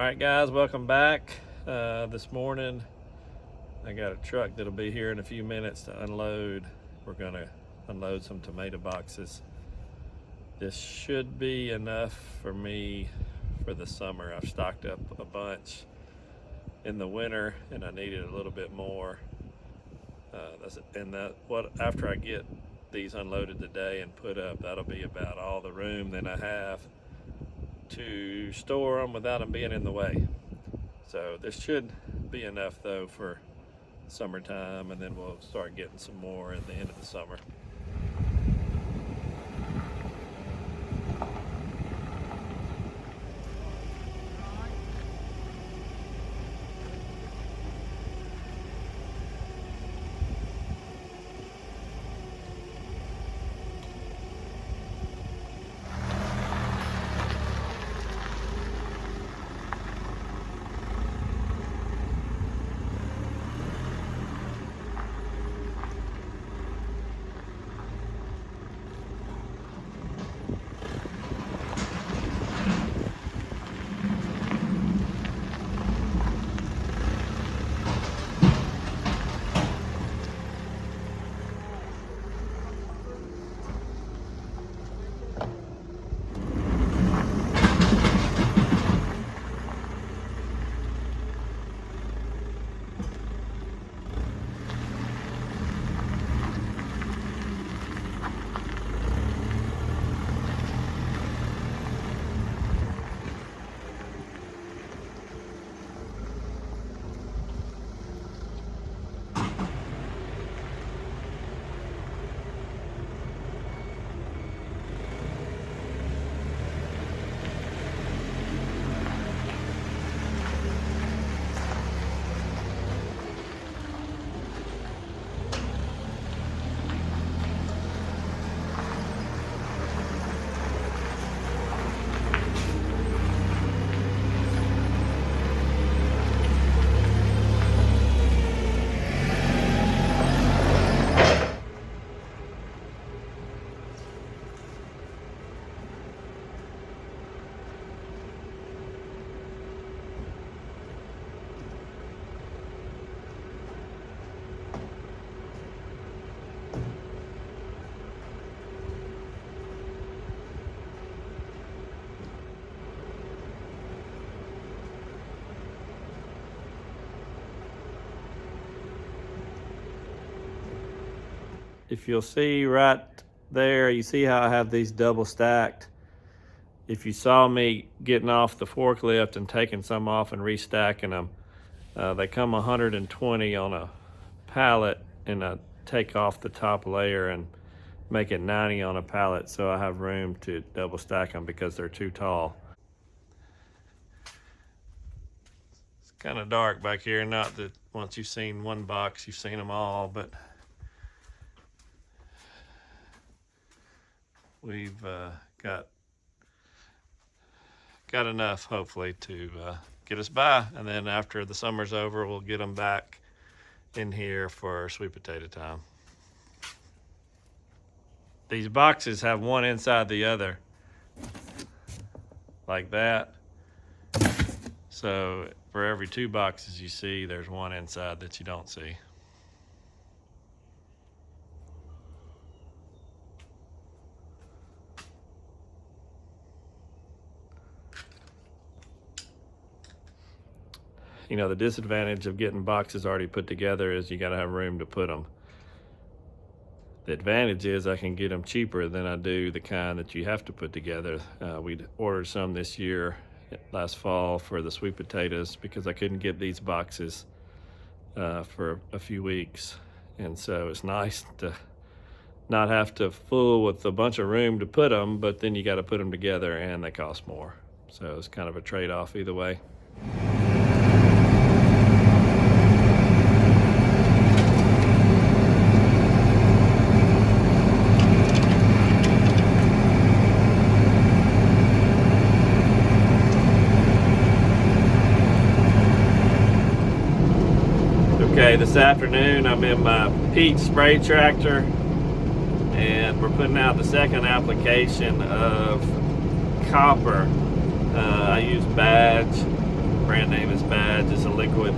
All right, guys, welcome back. This morning, I got a truck that'll be here in a few minutes to unload. We're gonna unload some tomato boxes. This should be enough for me for the summer. I've stocked up a bunch in the winter, and I needed a little bit more. After I get these unloaded today and put up, that'll be about all the room that I have to store them without them being in the way. So this should be enough though for summertime, and then we'll start getting some more at the end of the summer. If you'll see right there, you see how I have these double stacked. If you saw me getting off the forklift and taking some off and restacking them, they come 120 on a pallet, and I take off the top layer and make it 90 on a pallet, so I have room to double stack them because they're too tall. It's kind of dark back here, not that once you've seen one box, you've seen them all, but we've got enough, hopefully, to get us by. And then after the summer's over, we'll get them back in here for sweet potato time. These boxes have one inside the other, like that. So for every 2 boxes you see, there's one inside that you don't see. You know, the disadvantage of getting boxes already put together is you gotta have room to put them. The advantage is I can get them cheaper than I do the kind that you have to put together. We'd ordered some this year, last fall, for the sweet potatoes because I couldn't get these boxes for a few weeks. And so it's nice to not have to fool with a bunch of room to put them, but then you gotta put them together and they cost more. So it's kind of a trade-off either way. Okay, this afternoon I'm in my peach spray tractor, and we're putting out the second application of copper. I use Badge brand name is Badge. It's a liquid.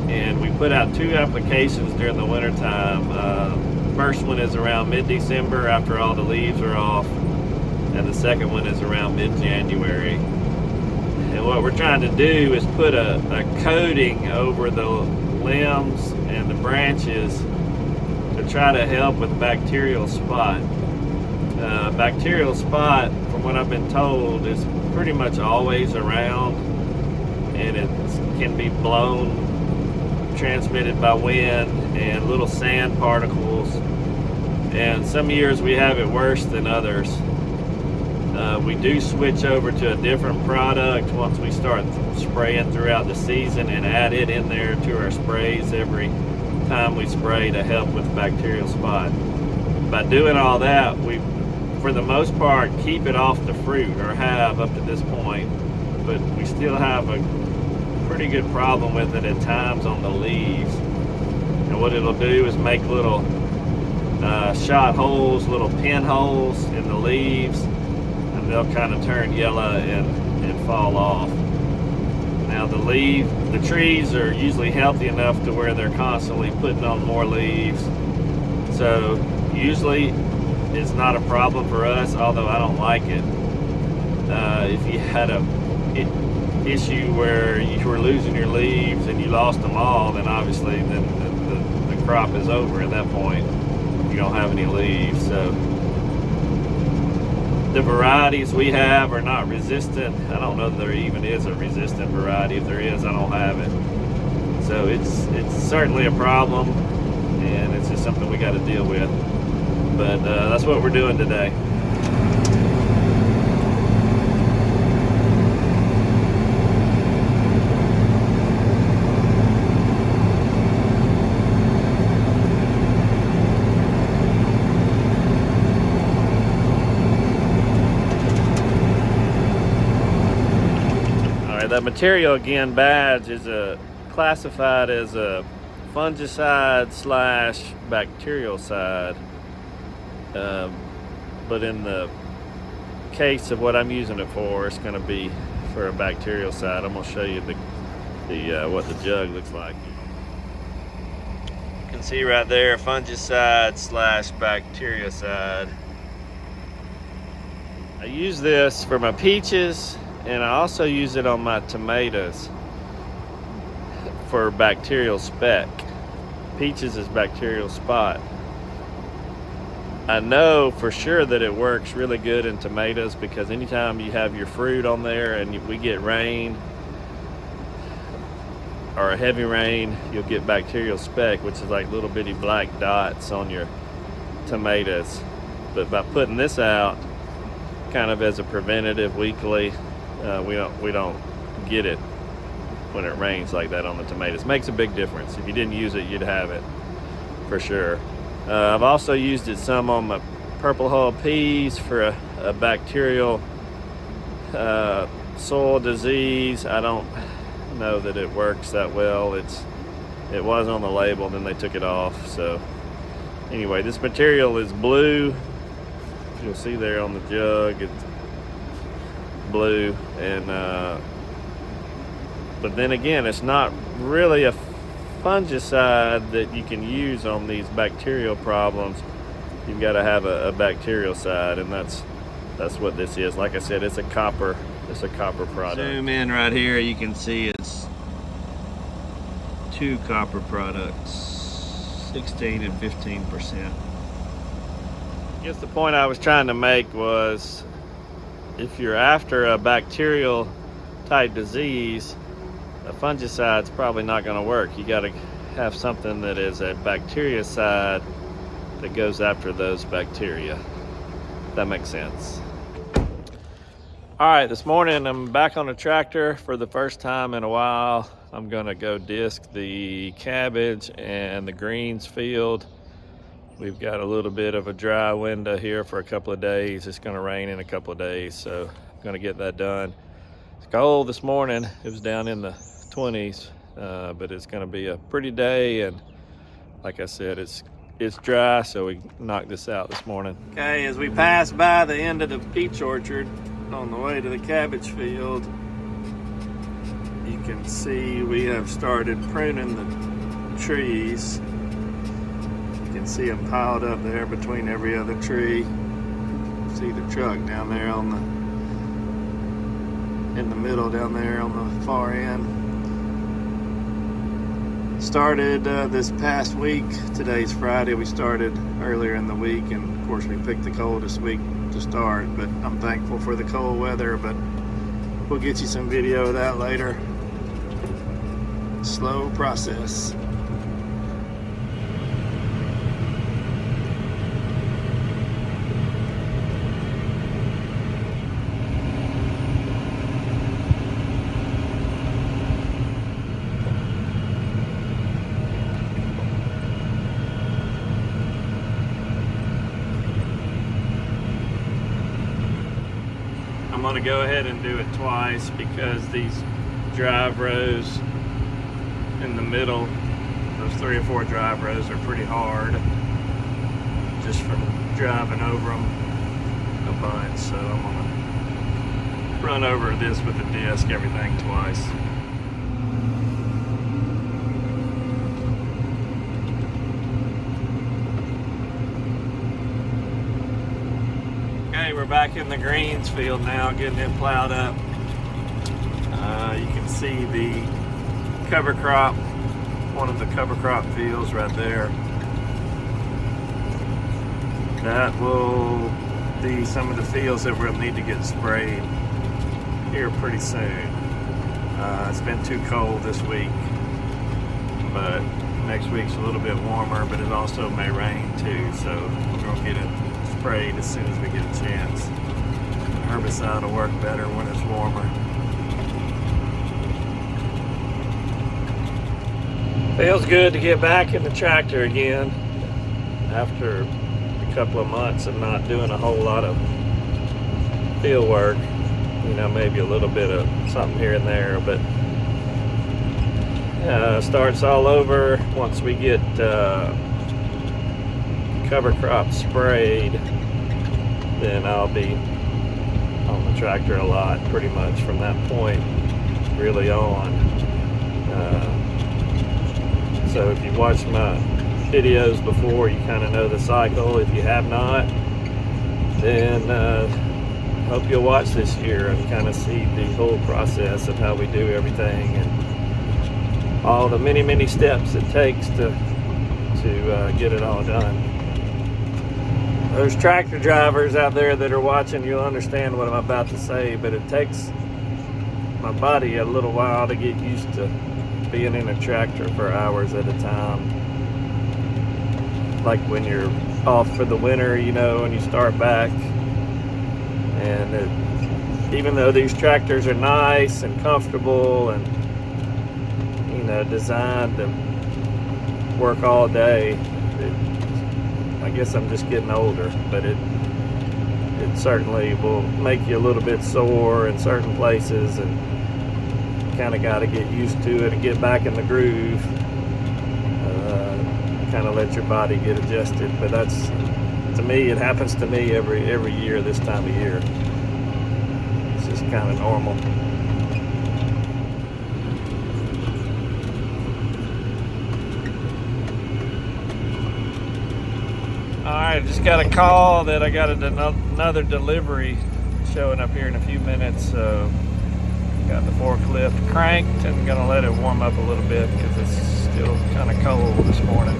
And we put out 2 applications during the winter time. First one is around mid-December after all the leaves are off, and the second one is around mid-January. And what we're trying to do is put a coating over the limbs and the branches to try to help with bacterial spot. Bacterial spot, from what I've been told, is pretty much always around, and it can be blown, transmitted by wind and little sand particles, and some years we have it worse than others. We do switch over to a different product once we start spraying throughout the season and add it in there to our sprays every time we spray to help with bacterial spot. By doing all that, we, for the most part, keep it off the fruit, or have up to this point, but we still have a pretty good problem with it at times on the leaves. And what it'll do is make little shot holes, little pinholes in the leaves, and they'll kind of turn yellow and fall off. Now the trees are usually healthy enough to where they're constantly putting on more leaves, so usually it's not a problem for us, although I don't like it. If you had a issue where you were losing your leaves and you lost them all, then obviously then the crop is over at that point. You don't have any leaves. So the varieties we have are not resistant. I don't know that there even is a resistant variety. If there is, I don't have it. So it's certainly a problem, and it's just something we got to deal with. But that's what we're doing today. That material, again, Badge, is classified as a fungicide slash bacterial-cide, but in the case of what I'm using it for, it's going to be for a bacterial side. I'm going to show you what the jug looks like. You can see right there, fungicide slash bactericide. I use this for my peaches, and I also use it on my tomatoes for bacterial speck. Peaches is bacterial spot. I know for sure that it works really good in tomatoes, because anytime you have your fruit on there and we get rain or a heavy rain, you'll get bacterial speck, which is like little bitty black dots on your tomatoes. But by putting this out kind of as a preventative weekly, we don't get it when it rains like that on the tomatoes. Makes a big difference. If you didn't use it, you'd have it for sure. I've also used it some on my purple hull peas for a bacterial soil disease. I don't know that it works that well. It was on the label, then they took it off. So anyway, this material is blue. You'll see there on the jug, it's blue, and but then again, it's not really a fungicide that you can use on these bacterial problems. You've got to have a bacterial side, and that's what this is. Like I said, it's a copper product. Zoom in right here, you can see it's 2 copper products, 16 and 15%. I guess the point I was trying to make was, if you're after a bacterial type disease, a fungicide's probably not going to work. You got to have something that is a bactericide that goes after those bacteria. If that makes sense. All right, this morning I'm back on a tractor for the first time in a while. I'm going to go disc the cabbage and the greens field. We've got a little bit of a dry window here for a couple of days. It's going to rain in a couple of days, so I'm going to get that done. It's cold this morning. It was down in the 20s, but it's going to be a pretty day, and like I said, it's dry, so we knocked this out this morning. Okay, as we pass by the end of the peach orchard on the way to the cabbage field, you can see we have started pruning the trees. You can see them piled up there between every other tree. See the truck down there on in the middle down there on the far end. Started this past week. Today's Friday. We started earlier in the week, and of course we picked the coldest week to start, but I'm thankful for the cold weather. But we'll get you some video of that later. Slow process. I'm going to go ahead and do it twice because these drive rows in the middle, those 3 or 4 drive rows are pretty hard just from driving over them a bunch. So I'm going to run over this with the disc, everything twice. Okay, we're back in the greens field now, getting it plowed up. You can see the cover crop, one of the cover crop fields right there. That will be some of the fields that we'll need to get sprayed here pretty soon. It's been too cold this week, but next week's a little bit warmer, but it also may rain too, so we're gonna get it sprayed as soon as we get a chance. Herbicide will work better when it's warmer. Feels good to get back in the tractor again after a couple of months of not doing a whole lot of field work. You know, maybe a little bit of something here and there, but starts all over once we get cover crop sprayed. Then I'll be on the tractor a lot pretty much from that point really on. So if you've watched my videos before, you kind of know the cycle. If you have not, then hope you'll watch this year and kind of see the whole process of how we do everything and all the many steps it takes to get it all done. Those tractor drivers out there that are watching, you'll understand what I'm about to say, but it takes my body a little while to get used to being in a tractor for hours at a time. Like when you're off for the winter, you know, and you start back, and even though these tractors are nice and comfortable and, you know, designed to work all day, I guess I'm just getting older, but it certainly will make you a little bit sore in certain places, and kind of got to get used to it and get back in the groove. Kind of let your body get adjusted, but that's, to me, it happens to me every year this time of year. It's just kind of normal. Alright, just got a call that I got another delivery showing up here in a few minutes, so got the forklift cranked and gonna let it warm up a little bit because it's still kind of cold this morning.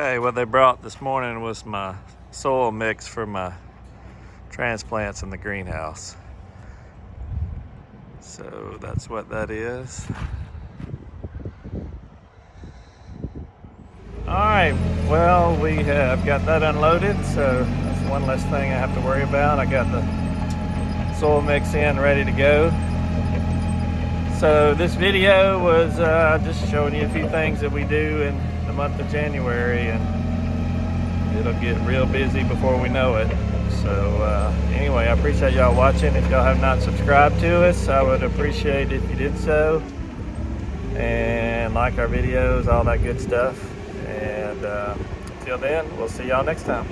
Okay, what they brought this morning was my soil mix for my transplants in the greenhouse. So that's what that is. All right, well, we have got that unloaded, so that's one less thing I have to worry about. I got the soil mix in, ready to go. So this video was just showing you a few things that we do in the month of January, and it'll get real busy before we know it. So anyway, I appreciate y'all watching. If y'all have not subscribed to us, I would appreciate if you did so, and like our videos, all that good stuff. And until then, we'll see y'all next time.